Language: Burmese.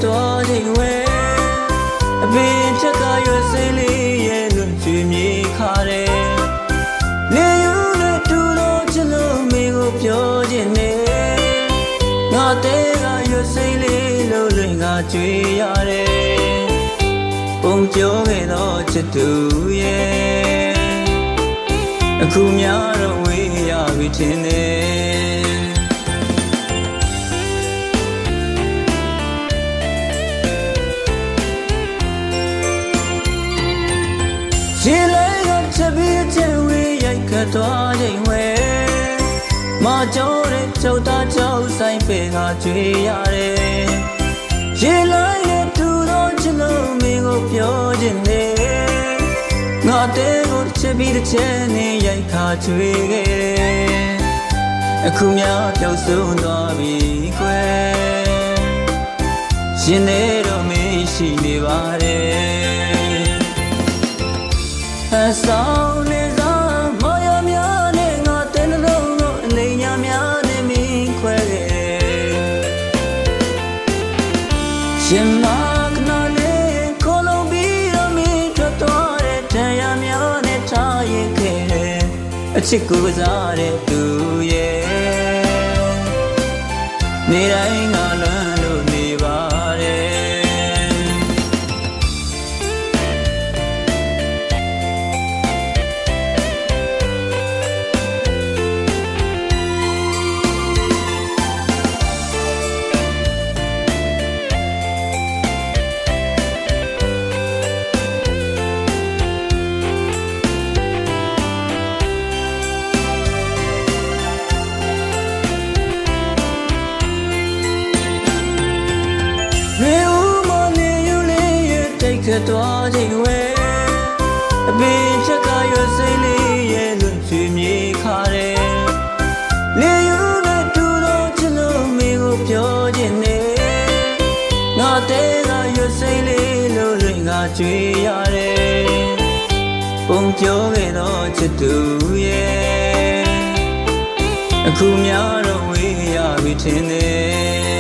တော်ချိန်ဝဲအပင်ချက်ကရွယ်စိမ့်လေးရဲ့လွန်ချွေမြေခါတယ်နေယူနဲ့တူလို့ချစ်လို့မင်းကိုပြောခြင်းနဲ့ငါတဲကရွယ်စိမ့်လေးလို့လွင်ကကြွေရတယ်ပုံပြောခဲ့တော့ချစ်သူရဲ့အခုများတော့ဝေးရပြီထင်တယ်ရေလိုက်တော့ချက်ပြီးချက်ဝေးရိုက်ခတ်သွားချိန်ဝဲမကြောတဲ့ကြောက်သားကြောက်ဆိုင်ပဲကကြွေရတယ်ရေလိုက်နဲ့တူတော့ချစ်လို့မင်းကိုပြောခြင်းနဲ့ငါတဲကိုချက်ပြီးတစ်ချက်နဲ့ရိုက်ခါချွေခဲ့တယ်အခုများပျောက်ဆုံးသွားပြီကွယ်ရှင်နေတော့မင်းရှိနေပါတယ်အဆောင်နေစားမရများနဲ့ငါတဲနှလုံးကိုအနေညာများနဲ့မင်းခွဲခဲ့တယ်ရှင်မကနာလေးခေါ်လို့ပြီးတော့မင်းထွက်သွားတဲ့တရားများနဲ့ထားရခဲ့တယ်အချစ်ကိုစားတဲ့သူရဲ့နေတိုင်းငါလွမ်းလို့နေပါတယ်ခတ်သွားချိန်ဝဲအပင်ချက်ကရွယ်စိမ့်လေးရဲ့လွန်ချွေမြေခါတယ်လေယူနဲ့တူတော့ချစ်လို့မင်းကိုပြောခြင်းနဲ့ငါတဲကရွယ်စိမ့်လေးလို့လွင်ကကြွေရတယ်ပုံပြောခဲ့တော့ချစ်သူရဲ့အခုများတော့ဝေးရပြီထင်တယ်